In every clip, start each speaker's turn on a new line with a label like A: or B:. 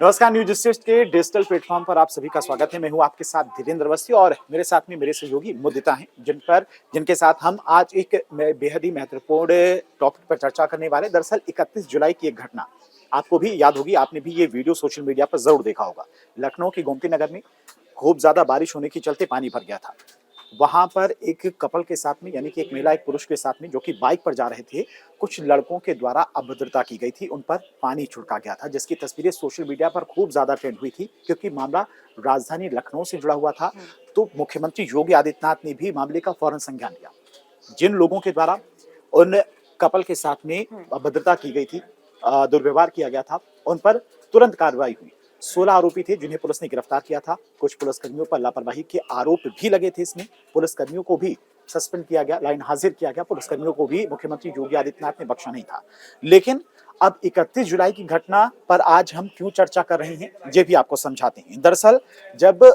A: नमस्कार, news state के digital platform पर आप सभी का स्वागत है। मैं हूं आपके साथ धीरेन्द्र अवस्थी और मेरे साथ में मेरे सहयोगी मुदिता हैं, जिनके साथ हम आज एक बेहद ही महत्वपूर्ण टॉपिक पर चर्चा करने वाले। दरअसल 31 जुलाई की एक घटना आपको भी याद होगी, आपने भी ये वीडियो सोशल मीडिया पर जरूर देखा होगा। लखनऊ की गोमती नगर में खूब ज्यादा बारिश होने के चलते पानी भर गया था। वहां पर एक कपल के साथ में, यानी कि एक महिला एक पुरुष के साथ में, जो कि बाइक पर जा रहे थे, कुछ लड़कों के द्वारा अभद्रता की गई थी, उन पर पानी छिड़का गया था, जिसकी तस्वीरें सोशल मीडिया पर खूब ज्यादा ट्रेंड हुई थी, क्योंकि मामला राजधानी लखनऊ से जुड़ा हुआ था। तो मुख्यमंत्री योगी आदित्यनाथ ने भी मामले का फौरन संज्ञान लिया। जिन लोगों के द्वारा उन कपल के साथ में अभद्रता की गई थी, दुर्व्यवहार किया गया था, उन पर तुरंत कार्रवाई हुई। 16 आरोपी थे जिन्हें पुलिस ने गिरफ्तार किया था। कुछ पुलिसकर्मियों पर लापरवाही के आरोप भी लगे थे। इसमें पुलिसकर्मियों को भी सस्पेंड किया गया, लाइन हाजिर किया गया। पुलिसकर्मियों को भी मुख्यमंत्री योगी आदित्यनाथ ने बख्शा नहीं था। लेकिन अब 31 जुलाई की घटना पर आज हम क्यों चर्चा कर रहे हैं, ये भी आपको समझाते हैं। दरअसल जब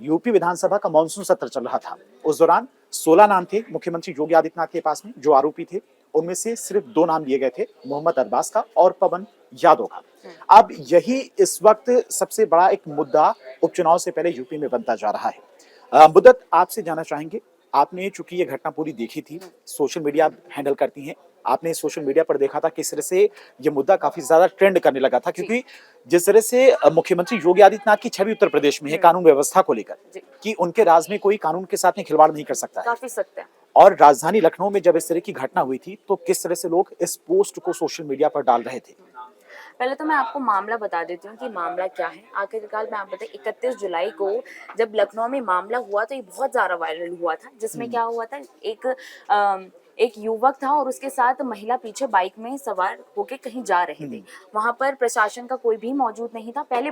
A: यूपी विधानसभा का मानसून सत्र चल रहा था, उस दौरान 16 नाम थे मुख्यमंत्री योगी आदित्यनाथ के पास में जो आरोपी थे। उनमें से सिर्फ 2 नाम लिए गए थे, मोहम्मद अरबाज का और पवन यादव का। अब यही इस वक्त सबसे बड़ा एक मुद्दा उपचुनाव से पहले यूपी में बनता जा रहा है। मुद्दत आपसे जानना चाहेंगे, आपने चूंकि ये घटना पूरी देखी थी, सोशल मीडिया हैंडल करती हैं, आपने सोशल मीडिया पर देखा था किस तरह से ये मुद्दा काफी ज्यादा ट्रेंड करने लगा था, क्योंकि जिस तरह से मुख्यमंत्री योगी आदित्यनाथ की छवि उत्तर प्रदेश में है कानून व्यवस्था को लेकर, कि उनके राज में कोई कानून के साथ में खिलवाड़ नहीं कर सकता है।
B: काफी सख्त है।
A: और राजधानी लखनऊ में जब इस तरह की घटना हुई थी, तो किस तरह से लोग इस पोस्ट को सोशल मीडिया पर डाल रहे थे।
B: पहले तो मैं आपको मामला बता देती हूँ कि मामला क्या है। आखिरकार मैं आपको बताऊँ, 31 जुलाई को जब लखनऊ में मामला हुआ तो ये बहुत ज़्यादा वायरल हुआ था। जिसमें क्या हुआ था, एक युवक था और उसके साथ महिला पीछे बाइक में सवार होके कहीं जा रहे थे। वहां पर प्रशासन का कोई भी मौजूद नहीं था। पहले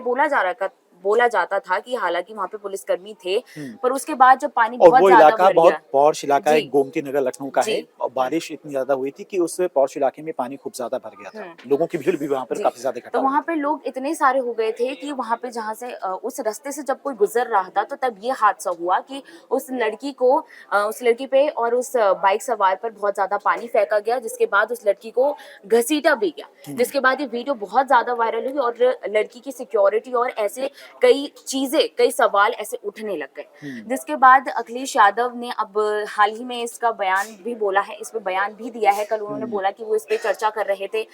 B: बोला जाता था कि हालांकि वहां पे पुलिसकर्मी थे, पर उसके बाद जब पानी
A: और
B: बहुत
A: वो
B: ज्यादा
A: इलाका
B: भर
A: बहुत
B: गया।
A: पॉश इलाका है,
B: जी
A: गोमती नगर लखनऊ का है,
B: जी
A: और बारिश इतनी ज्यादा हुई थी कि उस पॉश इलाके में पानी खूब ज्यादा भर गया था। लोगों की भीड़ भी वहां पर
B: जी।
A: काफी ज्यादा इकट्ठा
B: तो
A: हुई।
B: वहां पे लोग इतने सारे हो गए थे कि वहां पे जहां से उस रास्ते से जब कोई गुजर रहा था तो तब ये हादसा हुआ कि उस लड़की पे और उस बाइक सवार पर बहुत ज्यादा पानी फेंका गया, जिसके बाद उस लड़की को घसीटा भी गया। जिसके बाद ये वीडियो बहुत ज्यादा वायरल हुई और लड़की की सिक्योरिटी और ऐसे कई सवाल ऐसे उठने लग गए। जिसके बाद अखिलेश यादव ने अब हाल ही में इसका बयान भी बोला है, इस पे बयान भी दिया है। कल उन्होंने बोला कि वो इस पे चर्चा कर रहे थे।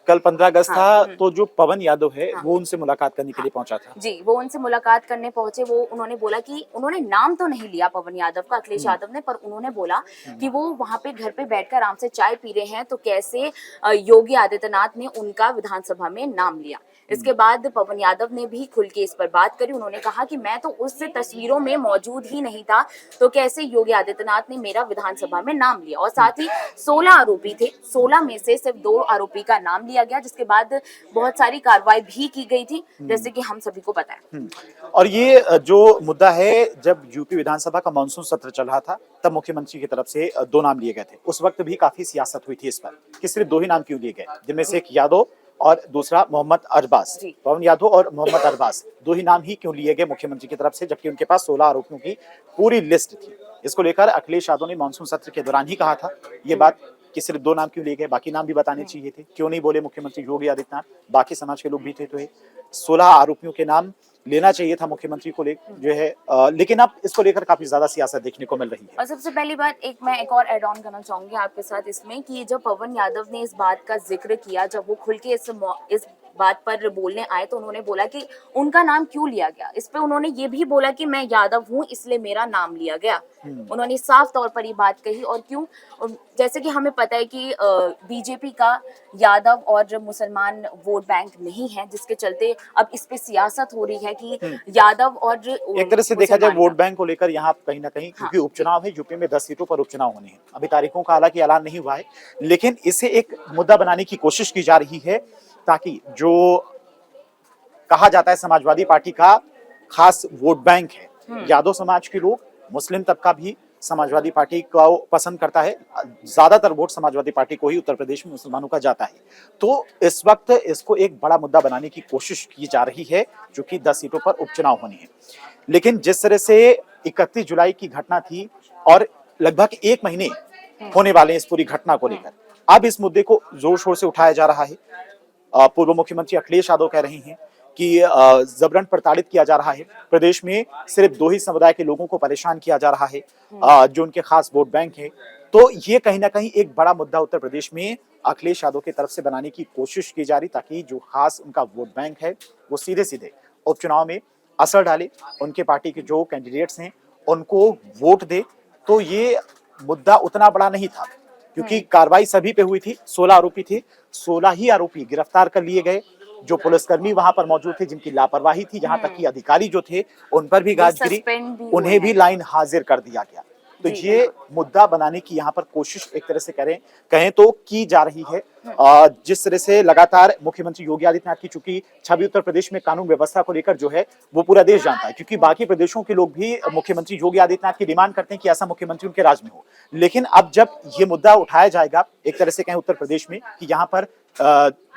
A: कल 15 अगस्त
B: हाँ,
A: था, तो जो पवन यादव है
B: हाँ,
A: वो उनसे मुलाकात करने के
B: हाँ,
A: लिए पहुंचा था।
B: जी, वो उनसे मुलाकात करने पहुंचे। वो उन्होंने बोला कि उन्होंने नाम तो नहीं लिया पवन यादव का, अखिलेश यादव ने, पर उन्होंने बोला कि वो वहां पे घर पे बैठकर आराम से चाय पी रहे हैं, तो कैसे योगी आदित्यनाथ ने उनका विधानसभा में नाम लिया। इसके बाद पवन यादव ने भी खुल के इस पर बात करी। उन्होंने कहा कि मैं तो उस तस्वीरों में मौजूद ही नहीं था, तो कैसे योगी आदित्यनाथ ने मेरा विधानसभा में नाम लिया। और साथ ही 16 आरोपी थे, 16 में से सिर्फ 2 आरोपी का नाम लिया गया, जिसके बाद बहुत सारी कार्रवाई भी की गई थी, जैसे कि हम सभी को पता है।
A: और ये जो मुद्दा है, जब यूपी विधानसभा का मानसून सत्र चल रहा था, तब मुख्यमंत्री की तरफ से 2 नाम लिए गए थे। उस वक्त भी काफी सियासत हुई थी इस पर कि सिर्फ 2 ही नाम क्यों लिए गए, जिनमें से एक यादव और दूसरा मोहम्मद अरबाज।
B: जी
A: पवन यादव और मोहम्मद अरबाज 2 ही नाम ही क्यों लिए गए मुख्यमंत्री की तरफ से, जबकि उनके पास 16 आरोपियों की पूरी लिस्ट थी। इसको लेकर अखिलेश यादव ने मानसून सत्र के दौरान ही कहा था ये बात कि सिर्फ 2 नाम क्यों लिए गए, बाकी नाम भी बताने चाहिए थे। क्यों नहीं बोले मुख्यमंत्री योगी आदित्यनाथ, बाकी समाज के लोग भी थे, तो 16 आरोपियों के नाम लेना चाहिए था मुख्यमंत्री को जो है। लेकिन अब इसको लेकर काफी ज्यादा सियासत देखने को मिल रही है।
B: और सबसे पहली बात, मैं एक और ऐड ऑन करना चाहूंगी आपके साथ इसमें, कि जब पवन यादव ने इस बात का जिक्र किया, जब वो खुल के इस बात पर बोलने आए, तो उन्होंने बोला कि उनका नाम क्यों लिया गया। इस पे उन्होंने ये भी बोला कि मैं यादव हूँ, इसलिए मेरा नाम लिया गया। उन्होंने साफ तौर पर ये बात कही। और क्यों, जैसे कि हमें पता है कि बीजेपी का यादव और मुसलमान वोट बैंक नहीं है, जिसके चलते अब इस पे सियासत हो रही है कि यादव और
A: एक तरह से देखा जाए
B: मुसलमान
A: वोट
B: का।
A: बैंक को लेकर यहाँ कहीं ना कहीं,
B: हाँ
A: क्योंकि उपचुनाव है, यूपी में 10 सीटों पर उपचुनाव होने हैं, अभी तारीखों का हालांकि ऐलान नहीं हुआ है, लेकिन इसे एक मुद्दा बनाने की कोशिश की जा रही है, ताकि जो कहा जाता है समाजवादी पार्टी का खास वोट बैंक है, यादव समाज के लोग, मुस्लिम तबका भी समाजवादी पार्टी को पसंद करता है। ज्यादातर वोट समाजवादी पार्टी को ही उत्तर प्रदेश में मुसलमानों का जाता है। तो इस वक्त इसको एक बड़ा मुद्दा बनाने की कोशिश की जा रही है, जो कि 10 सीटों पर उपचुनाव होने हैं। लेकिन जिस तरह से 31 जुलाई की घटना थी और लगभग 1 महीने होने वाले हैं इस पूरी घटना को लेकर, अब इस मुद्दे को जोर शोर से उठाया जा रहा है। पूर्व मुख्यमंत्री अखिलेश यादव कह रहे हैं कि जबरन प्रताड़ित किया जा रहा है। प्रदेश में सिर्फ 2 ही समुदाय के लोगों को परेशान किया जा रहा है, जो उनके खास वोट बैंक है। तो ये कहीं ना कहीं एक बड़ा मुद्दा उत्तर प्रदेश में अखिलेश यादव की तरफ से बनाने की कोशिश की जा रही, ताकि जो खास उनका वोट बैंक है वो सीधे सीधे उपचुनाव में असर डाले, उनके पार्टी के जो कैंडिडेट्स हैं उनको वोट दे। तो ये मुद्दा उतना बड़ा नहीं था, क्योंकि कार्रवाई सभी पे हुई थी। 16 आरोपी थे, 16 ही आरोपी गिरफ्तार कर लिए गए। जो पुलिसकर्मी वहां पर मौजूद थे, जिनकी लापरवाही थी, जहां तक कि अधिकारी जो थे उन पर भी गाज गिरी, उन्हें भी लाइन हाजिर कर दिया गया। तो ये मुद्दा बनाने की यहाँ पर कोशिश एक तरह से कहें तो की जा रही है। जिस तरह से लगातार मुख्यमंत्री योगी आदित्यनाथ की चूंकि छवि उत्तर प्रदेश में कानून व्यवस्था को लेकर जो है वो पूरा देश जानता है, क्योंकि बाकी प्रदेशों के लोग भी मुख्यमंत्री योगी आदित्यनाथ की डिमांड करते हैं कि ऐसा मुख्यमंत्री उनके राज्य में हो। लेकिन अब जब ये मुद्दा उठाया जाएगा एक तरह से कहें उत्तर प्रदेश में कि यहाँ पर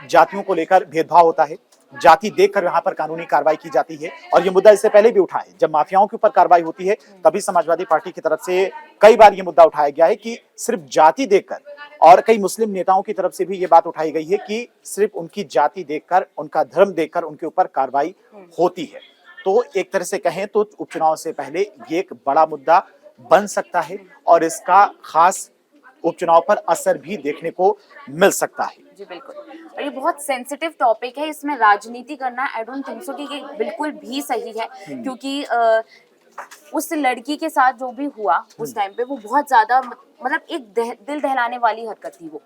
A: जातियों को लेकर भेदभाव होता है, जाति देखकर यहाँ पर कानूनी कार्रवाई की जाती है, और ये मुद्दा इससे पहले भी उठा है। जब माफियाओं के ऊपर कार्रवाई होती है तभी समाजवादी पार्टी की तरफ से कई बार ये मुद्दा उठाया गया है कि सिर्फ जाति देखकर, और कई मुस्लिम नेताओं की तरफ से भी ये बात उठाई गई है कि सिर्फ उनकी जाति देखकर, उनका धर्म देखकर उनके ऊपर कार्रवाई होती है। तो एक तरह से कहें तो उपचुनाव से पहले ये एक बड़ा मुद्दा बन सकता है, और इसका खास उपचुनाव पर असर भी देखने को मिल सकता है।
B: जी बिल्कुल, और ये बहुत सेंसिटिव टॉपिक है, इसमें राजनीति करना आई डोंट थिंक सो कि ये बिल्कुल भी सही है, क्योंकि उस लड़की के साथ जो भी हुआ उस टाइम पे वो बहुत ज्यादा मतलब एक दिल दहलाने वाली हरकत थी, वो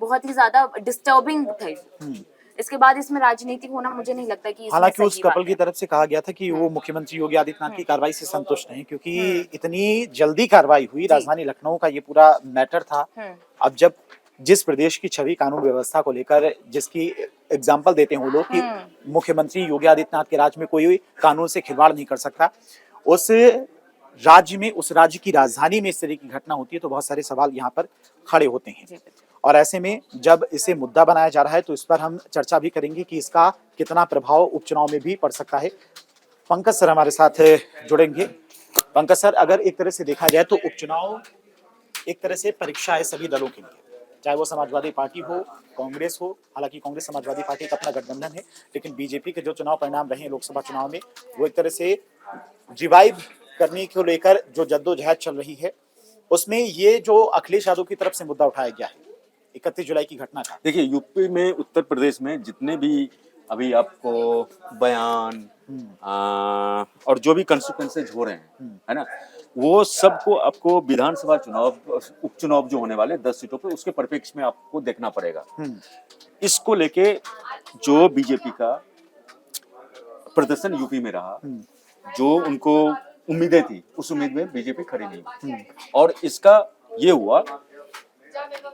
B: बहुत ही ज्यादा डिस्टर्बिंग थी। इसके बाद इसमें राजनीति होना मुझे नहीं लगता कि
A: हालांकि उस कपल की तरफ से कहा गया था कि वो मुख्यमंत्री योगी आदित्यनाथ की कार्रवाई से संतुष्ट नहीं, क्योंकि इतनी जल्दी कार्रवाई हुई। राजधानी लखनऊ का ये पूरा मैटर था। अब जब जिस प्रदेश की छवि कानून व्यवस्था को लेकर जिसकी एग्जाम्पल देते हैं वो लोग कि मुख्यमंत्री योगी आदित्यनाथ के राज्य में कोई कानून से खिलवाड़ नहीं कर सकता, उस राज्य में, उस राज्य की राजधानी में इस तरह की घटना होती है, तो बहुत सारे सवाल यहाँ पर खड़े होते हैं। और ऐसे में जब इसे मुद्दा बनाया जा रहा है तो इस पर हम चर्चा भी करेंगे कि इसका कितना प्रभाव उपचुनाव में भी पड़ सकता है। पंकज सर हमारे साथ जुड़ेंगे। पंकज सर, अगर एक तरह से देखा जाए तो उपचुनाव एक तरह से परीक्षा है सभी दलों के लिए, चाहे वो समाजवादी पार्टी हो, कांग्रेस हो। हालांकि कांग्रेस समाजवादी पार्टी का अपना गठबंधन है, लेकिन बीजेपी के जो चुनाव परिणाम रहे हैं लोकसभा चुनाव में, वो एक तरह से रिवाइव करने को लेकर जो जद्दोजहद चल रही है, उसमें ये जो अखिलेश यादव की तरफ से मुद्दा उठाया गया है 31 जुलाई की घटना का।
C: देखिए, यूपी में, उत्तर प्रदेश में जितने भी अभी आपको बयान और जो भी कंसिक्वेंसेज हो रहे हैं, है ना, वो सबको आपको विधानसभा चुनाव, उपचुनाव जो होने वाले 10 सीटों पे, उसके परिप्रेक्ष्य में आपको देखना पड़ेगा। इसको लेके जो बीजेपी का प्रदर्शन यूपी में रहा, जो उनको उम्मीदें थी, उस उम्मीद में बीजेपी खड़ी नहीं हुई, और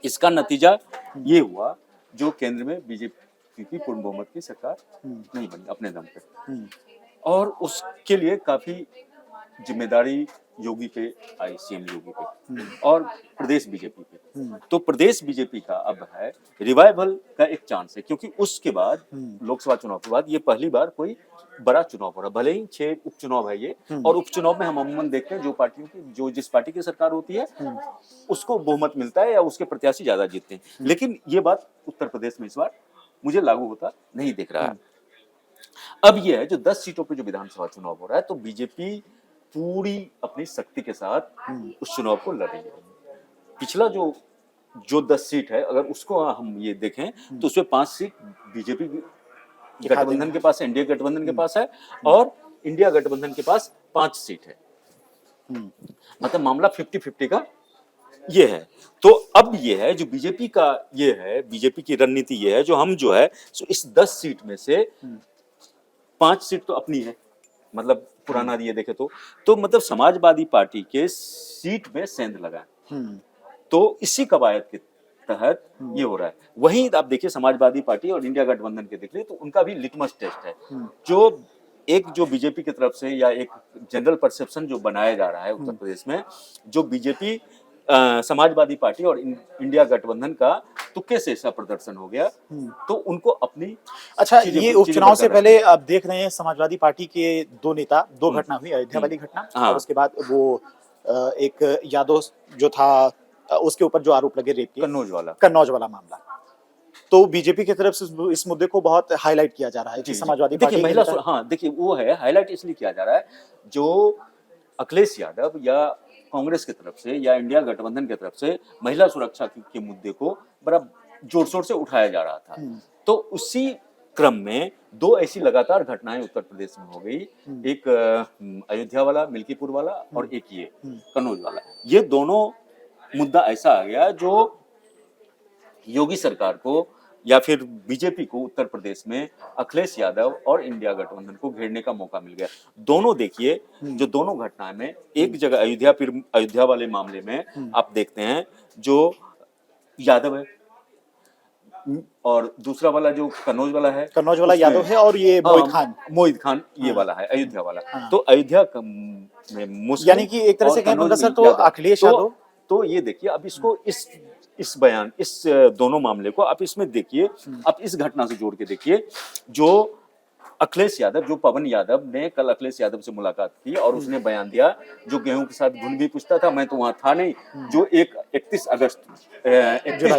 C: इसका नतीजा ये हुआ जो केंद्र में बीजेपी की पूर्ण बहुमत की सरकार नहीं बनी अपने दम पे, और उसके लिए काफी जिम्मेदारी योगी पे आई, सीएम योगी पे और प्रदेश बीजेपी पे। तो प्रदेश बीजेपी का अब है रिवाइवल का एक चांस है, क्योंकि उसके बाद लोकसभा चुनाव के बाद ये पहली बार कोई बड़ा चुनाव हो रहा है। भले ही 6 उपचुनाव है ये, और उपचुनाव में हम अमूमन देखते हैं जो पार्टियों की जिस पार्टी की सरकार होती है उसको बहुमत मिलता है या उसके प्रत्याशी ज्यादा जीतते हैं, लेकिन ये बात उत्तर प्रदेश में इस बार मुझे लागू होता नहीं दिख रहा है। अब ये है जो 10 सीटों पे जो विधानसभा चुनाव हो रहा है, तो बीजेपी पूरी अपनी शक्ति के साथ उस चुनाव को लड़ रही है। पिछला जो 10 सीट है, अगर उसको हम ये देखें तो उसमें 5 सीट बीजेपी गठबंधन के पास है, इंडिया गठबंधन के पास है, और इंडिया गठबंधन के पास 5 सीट है। मतलब मामला 50-50 का ये है। तो अब ये है जो बीजेपी का, ये है बीजेपी की रणनीति, ये है जो हम जो है इस 10 सीट में से 5 सीट तो अपनी है, मतलब पुराना ये देखे तो मतलब समाजवादी पार्टी के सीट में सेंध लगा, तो इसी कवायद के तहत ये हो रहा है। वहीं आप देखिए समाजवादी पार्टी और इंडिया गठबंधन के देख ले तो उनका भी लिटमस टेस्ट है, जो बीजेपी की तरफ से, या एक जनरल परसेप्शन जो बनाया जा रहा है उत्तर प्रदेश में, जो बीजेपी समाजवादी पार्टी और इंडिया गठबंधन का तुक्के से ऐसा प्रदर्शन हो गया, तो उनको अपनी
A: ये उपचुनाव से पहले आप देख रहे हैं समाजवादी पार्टी के 2 नेता, 2 घटना हुई, अयोध्या वाली घटना, और उसके बाद वो एक यादव जो था उसके ऊपर जो आरोप लगे रेप के, कन्नौज वाला मामला। तो बीजेपी की तरफ से इस मुद्दे को बहुत हाईलाइट किया जा रहा है कि समाजवादी पार्टी
C: देखिए
A: के
C: महिला
A: नेता-
C: हाँ देखिए वो है हाईलाइट इसलिए किया जा रहा है जो अखिलेश यादव या कांग्रेस की तरफ से या इंडिया गठबंधन की तरफ से महिला सुरक्षा के मुद्दे को बड़ा जोर शोर से उठाया जा रहा था। तो उसी क्रम में दो ऐसी लगातार घटनाएं उत्तर प्रदेश में हो गई, एक अयोध्या वाला, मिल्कीपुर वाला और एक ये कन्नौज वाला। ये दोनों मुद्दा ऐसा आ गया जो योगी सरकार को या फिर बीजेपी को उत्तर प्रदेश में अखिलेश यादव और इंडिया गठबंधन को घेरने का मौका मिल गया। दोनों देखिए जो दोनों घटनाएं में एक जगह अयोध्या, फिर अयोध्या वाले मामले में आप देखते हैं जो यादव है और दूसरा वाला जो कन्नौज वाला है,
A: कन्नौज वाला
C: उसमें-
A: यादव है और ये मोहित खान
C: ये वाला है अयोध्या वाला।
A: हाँ।
C: तो अयोध्या में मुस्लिम
A: यानी कि एक तरह से
C: और
A: कहें
C: कन्नौज
A: मुंतसर
C: में
A: तो
C: यादव।
A: अखिलेश यादव
C: तो ये देखिए अब इसको इस बयान इस दोनों मामले को आप इसमें देखिए, आप इस घटना से जोड़ के देखिए जो अखिलेश यादव, जो पवन यादव ने कल अखिलेश यादव से मुलाकात की और उसने बयान दिया जो गेहूं के साथ घुन भी पूछता था, मैं तो वहां था नहीं, जो 31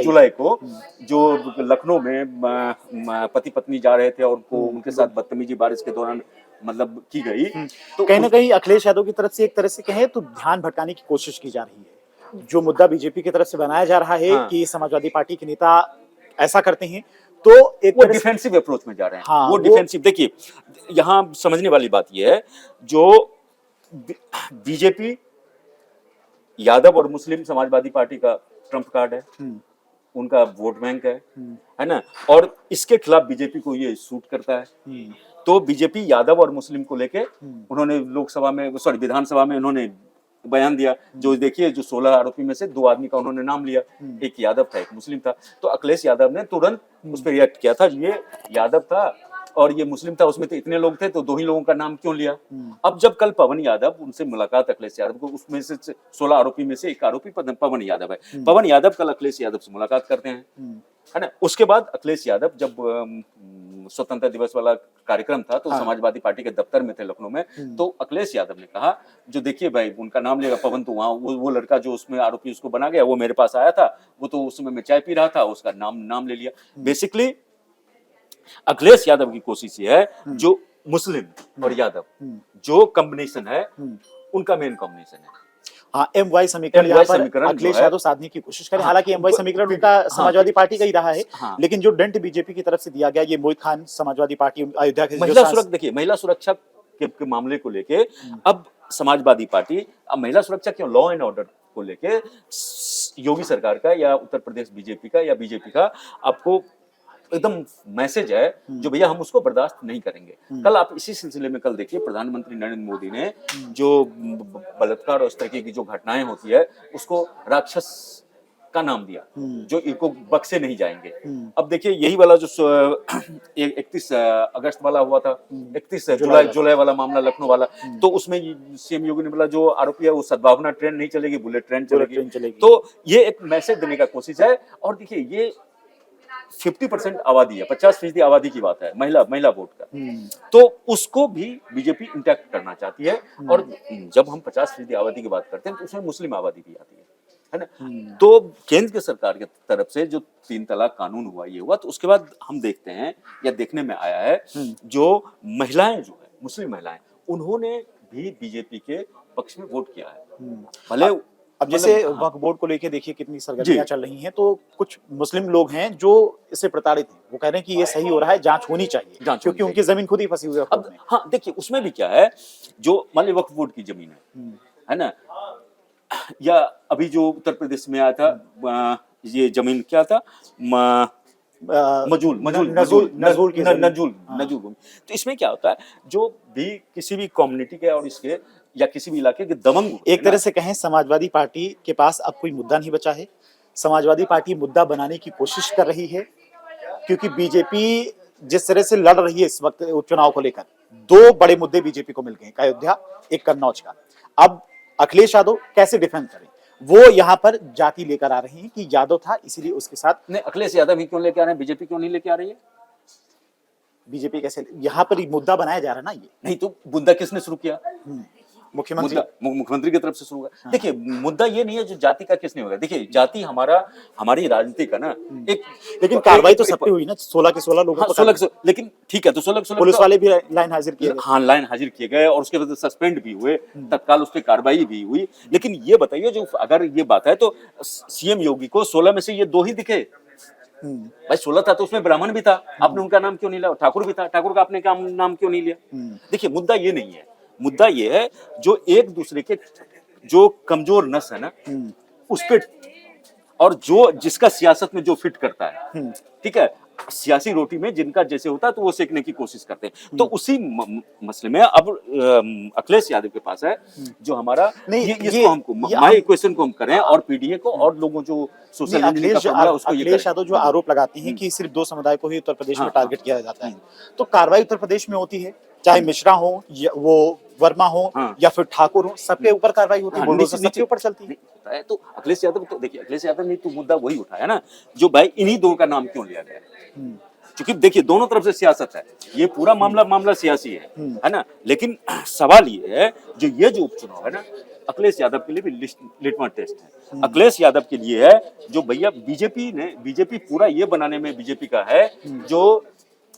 C: जुलाई को जो लखनऊ में पति पत्नी जा रहे थे और उनको उनके साथ बदतमीजी बारिश के दौरान मतलब की गई। तो
A: कहीं ना कहीं अखिलेश यादव की तरफ से एक तरह से कहें तो ध्यान भटकाने की कोशिश की जा रही है। जो मुद्दा बीजेपी की तरफ से बनाया जा रहा है
C: हाँ।
A: कि समाजवादी पार्टी के नेता ऐसा करते हैं तो एक
C: वो
A: तरह से
C: डिफेंसिव अप्रोच में जा रहे हैं।
A: हाँ,
C: वो डिफेंसिव देखिए यहाँ समझने वाली बात ये है जो बीजेपी यादव और मुस्लिम समाजवादी पार्टी का ट्रम्प कार्ड है, उनका वोट बैंक है ना, और इसके खिलाफ बीजेपी को ये सूट करता है। तो बीजेपी यादव और मुस्लिम को लेके उन्होंने लोकसभा में विधानसभा में उन्होंने बयान दिया। जो देखिए जो 16 आरोपी में से 2 आदमी का उन्होंने नाम लिया, एक यादव था एक मुस्लिम था। तो अखिलेश यादव ने तुरंत उस पर रिएक्ट किया था, ये यादव था और ये मुस्लिम था, उसमें तो इतने लोग थे तो 2 ही लोगों का नाम क्यों लिया। अब जब कल पवन यादव उनसे मुलाकात अखिलेश यादव को, उसमें से 16 आरोपी में से एक आरोपी पवन यादव है। पवन यादव कल अखिलेश यादव से मुलाकात करते हैं, है ना। उसके बाद अखिलेश यादव जब स्वतंत्रता दिवस वाला कार्यक्रम था तो समाजवादी पार्टी के दफ्तर में थे लखनऊ में, तो अखिलेश यादव ने कहा जो देखिए भाई उनका नाम लेगा पवन, तो वहाँ वो लड़का जो उसमें आरोपी उसको बना गया वो मेरे पास आया था, वो तो उस समय मैं चाय पी रहा था, उसका नाम ले लिया। बेसिकली अखिलेश यादव की कोशिश ये है जो मुस्लिम और यादव जो कॉम्बिनेशन है उनका मेन कॉम्बिनेशन है।
A: हाँ, MY समीकरण यहाँ पर अखिलेश यादव साधने की कोशिश करें। हालांकि MY समीकरण उनका समाजवादी पार्टी का ही रहा है, लेकिन जो दंड बीजेपी की तरफ से दिया गया ये मोहित खान समाजवादी पार्टी अयोध्या के
C: महिला सुरक्षा, देखिए महिला सुरक्षा के मामले को लेके अब समाजवादी पार्टी अब महिला सुरक्षा क्यों लॉ एंड ऑर्डर को लेके योगी सरकार का या उत्तर प्रदेश बीजेपी का या बीजेपी का आपको एकदम मैसेज है जो भैया हम उसको बर्दाश्त नहीं करेंगे। कल आप इसी सिलसिले में कल देखिए प्रधानमंत्री नरेंद्र मोदी ने जो बलात्कार और इस तरीके की जो घटनाएं होती है उसको राक्षस का नाम दिया जो इनको बख्शे नहीं जाएंगे। अब देखिए यही वाला जो 31 अगस्त वाला हुआ था, 31 जुलाई वाला मामला लखनऊ वाला, तो उसमें सीएम योगी ने बोला जो आरोपी है वो सद्भावना ट्रेन नहीं चलेगी, बुलेट ट्रेन चलेगी। तो ये एक मैसेज देने का कोशिश है। और देखिए ये 50% आबादी है, 50% आबादी की बात है महिला वोट का, तो उसको भी बीजेपी इंटैक्ट करना चाहती है। और जब हम 50% आबादी की बात करते हैं तो उसमें मुस्लिम आबादी भी आती है ना। तो केंद्र की सरकार की तरफ से जो 3 तलाक कानून हुआ ये हुआ, तो उसके बाद हम देखते हैं या देखने में आया है जो महिलाएं जो है मुस्लिम महिलाएं उन्होंने भी बीजेपी के पक्ष में वोट किया है। भले
A: अब जैसे वक्फ बोर्ड को लेके देखिए कितनी सरगर्मियां चल रही हैं, तो कुछ मुस्लिम लोग हैं जो इससे प्रताड़ित हैं, वो कह रहे हैं कि ये सही हो रहा है, जांच होनी चाहिए क्योंकि उनकी जमीन खुद ही फंसी हुई है।
C: अब हाँ देखिए उसमें भी क्या है जो मान लीजिए वक्फ बोर्ड की जमीन है ना, या अभी जो उत्तर प्रदेश में आया था ये जमीन क्या था नजूल। तो इसमें क्या होता है जो भी किसी भी कम्युनिटी के और इसके या किसी भी इलाके के दबंग,
A: एक तरह से कहें समाजवादी पार्टी के पास अब कोई मुद्दा नहीं बचा है। समाजवादी पार्टी मुद्दा बनाने की कोशिश कर रही है क्योंकि बीजेपी जिस तरह से लड़ रही है इस वक्त उपचुनाव को लेकर, 2 बड़े मुद्दे बीजेपी को मिल गए, एक अयोध्या एक कन्नौज का। अब अखिलेश यादव कैसे डिफेंड करें, वो यहाँ पर जाति लेकर आ रहे हैं कि यादव था इसीलिए उसके साथ।
C: नहीं अखिलेश यादव ही क्यों लेके आ रहे हैं, बीजेपी क्यों नहीं लेके आ रही है?
A: बीजेपी कैसे यहाँ पर मुद्दा बनाया जा रहा है ना, ये
C: नहीं तो मुद्दा किसने शुरू किया?
A: मुख्यमंत्री
C: मुख्यमंत्री की तरफ से शुरू हुआ। देखिए मुद्दा ये नहीं है जो जाति का किस नहीं होगा। देखिए जाति हमारी राजनीति का ना एक,
A: लेकिन कार्रवाई तो सब पे हुई ना, 16 के 16 लोगों
C: हाँ,
A: पर
C: 16 लेकिन ठीक है, तो 16
A: पुलिस वाले भी लाइन हाजिर किए गए।
C: हाँ, लाइन हाजिर किए गए और उसके बाद सस्पेंड भी हुए, तत्काल उस पर कार्रवाई भी हुई। लेकिन ये बताइए, जो अगर ये बात है तो सीएम योगी को 16 में से ये 2 ही दिखे। भाई 16 था तो उसमें ब्राह्मण भी था, आपने उनका नाम क्यों नहीं लिया? ठाकुर भी था, ठाकुर का आपने नाम क्यों नहीं लिया? देखिए मुद्दा ये नहीं है, मुद्दा ये है जो एक दूसरे के जो कमजोर नस है ना उस पे, और जो जिसका सियासत में जो फिट करता है, ठीक है, सियासी रोटी में जिनका जैसे होता है तो वो सेकने की कोशिश करते हैं। तो उसी मसले में अब अखिलेश यादव के पास है जो हमारा इसको हमको माय इक्वेशन को हम करें और पीडीए को और लोगों जो सोशल
A: अखिलेश यादव जो आरोप लगाते हैं कि सिर्फ 2 समुदाय को ही उत्तर प्रदेश में टारगेट किया जाता है, तो कार्रवाई उत्तर प्रदेश में होती है, चाहे मिश्रा हो या वो वर्मा हो या फिर ठाकुर हो, सबके ऊपर कार्रवाई होती है, बुलडोजर सबके ऊपर चलती है।
C: तो अखिलेश यादव तो देखिए, अखिलेश यादव ने तो मुद्दा वही उठाया ना जो भाई इन्हीं 2 का नाम क्यों लिया गया। क्योंकि देखिए दोनों तरफ से सियासत है, ये पूरा मामला सियासी है ना। लेकिन सवाल ये है जो उपचुनाव है ना, अखिलेश यादव के लिए भी लिटमस टेस्ट है। अखिलेश यादव के लिए है जो भैया बीजेपी पूरा ये बनाने में बीजेपी का है, जो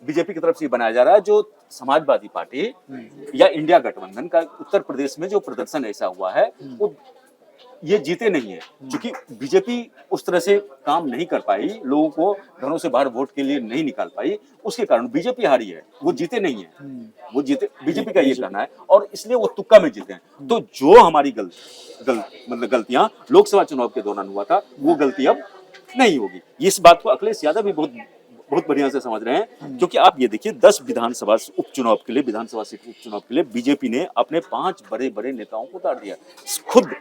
C: बीजेपी की तरफ से बनाया जा रहा है, जो समाजवादी पार्टी या इंडिया गठबंधन का उत्तर प्रदेश में जो प्रदर्शन ऐसा हुआ है वो ये जीते नहीं है, क्योंकि बीजेपी उस तरह से काम नहीं कर पाई, लोगों को घरों से बाहर वोट के लिए नहीं निकाल पाई, उसके कारण बीजेपी हारी है, वो जीते नहीं है, वो जीते बीजेपी का ये कहना है, और इसलिए वो तुक्का में जीते हैं। तो जो हमारी गलतियां लोकसभा चुनाव के दौरान हुआ था वो गलती अब नहीं होगी। इस बात को अखिलेश यादव भी बहुत बढ़िया से समझ रहे हैं, क्योंकि आप ये देखिए 10 विधानसभा उपचुनाव के लिए, विधानसभा सीट उपचुनाव के लिए बीजेपी ने अपने 5 बड़े नेताओं को उतार दिया। खुद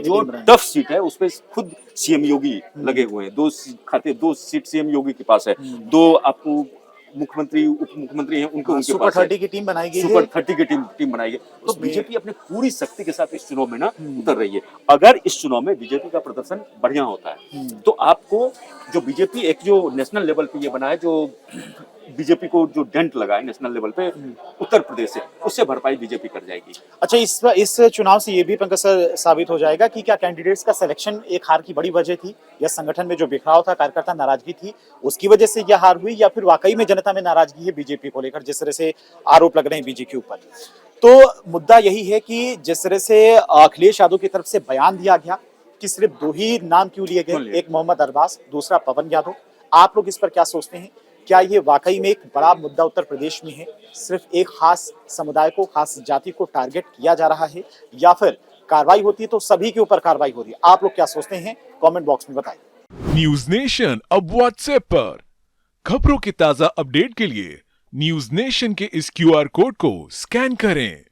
C: जो टफ सीट है उस पे खुद सीएम योगी लगे हुए हैं, 2 सीट सीएम योगी के पास है, 2 आपको मुख्यमंत्री उप मुख्यमंत्री हैं उनके
A: सुपर 30 की टीम बनाई गई है,
C: सुपर 30 की टीम बनाई गई। तो बीजेपी अपने पूरी शक्ति के साथ इस चुनाव में ना उतर रही है। अगर इस चुनाव में बीजेपी का प्रदर्शन बढ़िया होता है तो आपको जो बीजेपी एक जो नेशनल लेवल पे ये बना है, जो बीजेपी को जो डेंट लगा है नेशनल लेवल पे उत्तर प्रदेश से, उससे भरपाई बीजेपी कर जाएगी।
A: अच्छा, इस चुनाव से ये भी पंकज सर साबित हो जाएगा कि क्या कैंडिडेट्स का सिलेक्शन एक हार की बड़ी वजह थी, या संगठन में जो बिखराव था, कार्यकर्ता नाराजगी थी, उसकी वजह से यह हार हुई, या फिर वाकई में जनता में नाराजगी है बीजेपी को लेकर, जिस तरह से आरोप लग रहे हैं बीजेपी के ऊपर। तो मुद्दा यही है कि जिस तरह से अखिलेश यादव की तरफ से बयान दिया गया कि सिर्फ 2 ही नाम क्यों लिए गए, एक मोहम्मद अरबाज, दूसरा पवन यादव, आप लोग इस पर क्या सोचते हैं? क्या ये वाकई में एक बड़ा मुद्दा उत्तर प्रदेश में है, सिर्फ एक खास समुदाय को, खास जाति को टारगेट किया जा रहा है, या फिर कार्रवाई होती है तो सभी के ऊपर कार्रवाई हो रही है? आप लोग क्या सोचते हैं, कमेंट बॉक्स में बताइए।
D: न्यूज नेशन अब व्हाट्सएप पर खबरों के ताजा अपडेट के लिए न्यूज नेशन के इस QR कोड को स्कैन करें।